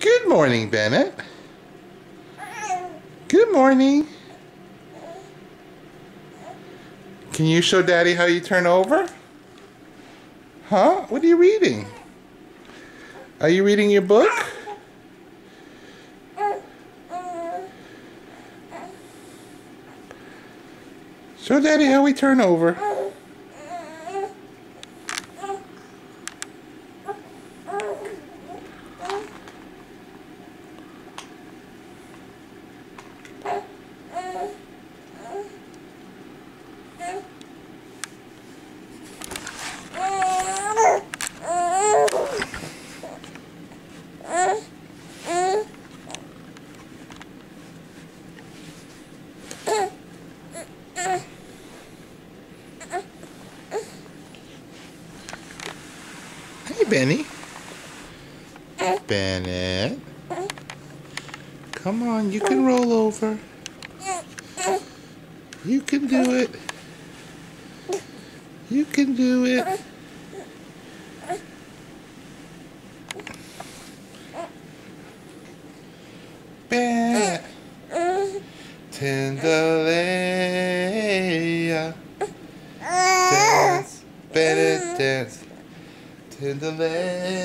Good morning, Bennett. Good morning. Can you show Daddy how you turn over? Huh? What are you reading? Are you reading your book? Show Daddy how we turn over. Hey, Benny. Bennett. Come on, you can roll over. You can do it. You can do it. Bennett. Tinderella. Dance. Bennett, dance. Tinderella.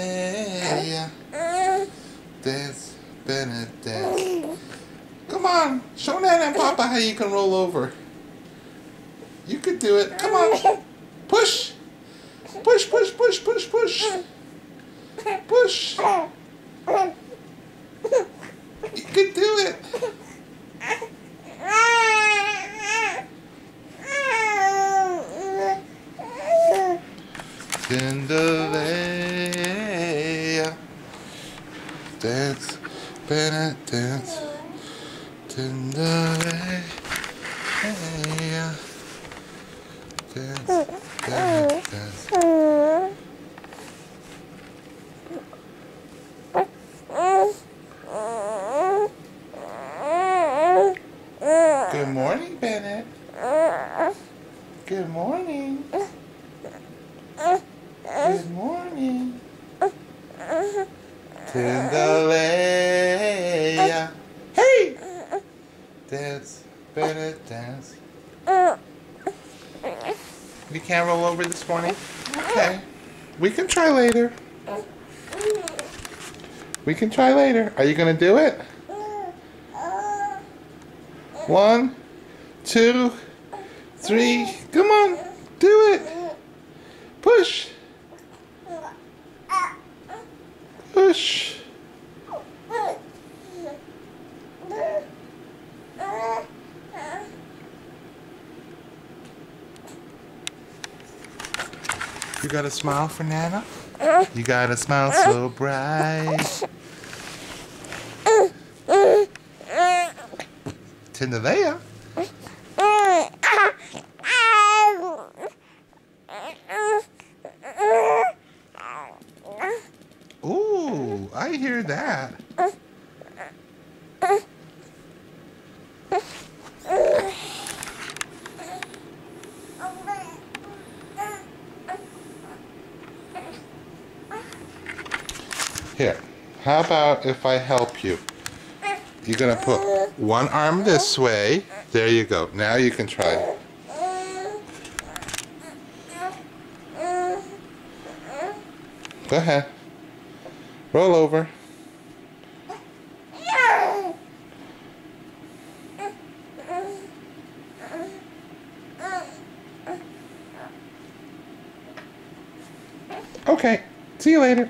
Dance, Bennett, dance. Come on, show Nana and Papa how you can roll over. You could do it. Come on. Push. Push, push, push, push, push. Push. You could do it. Tinderella. Dance, Bennett, dance. Tinderella. Dance, Bennett, dance. Good morning, Bennett. Good morning. Good morning. Tinderella. Hey! Dance, Bennett, dance. You can't roll over this morning? Okay. We can try later. We can try later. Are you going to do it? 1, 2, 3. Come on. Do it. Push. Push. You got a smile for Nana? You got a smile so bright. Tinderella. Ooh, I hear that. Here, how about if I help you? You're gonna put one arm this way. There you go. Now you can try it. Go ahead. Roll over. Okay. See you later.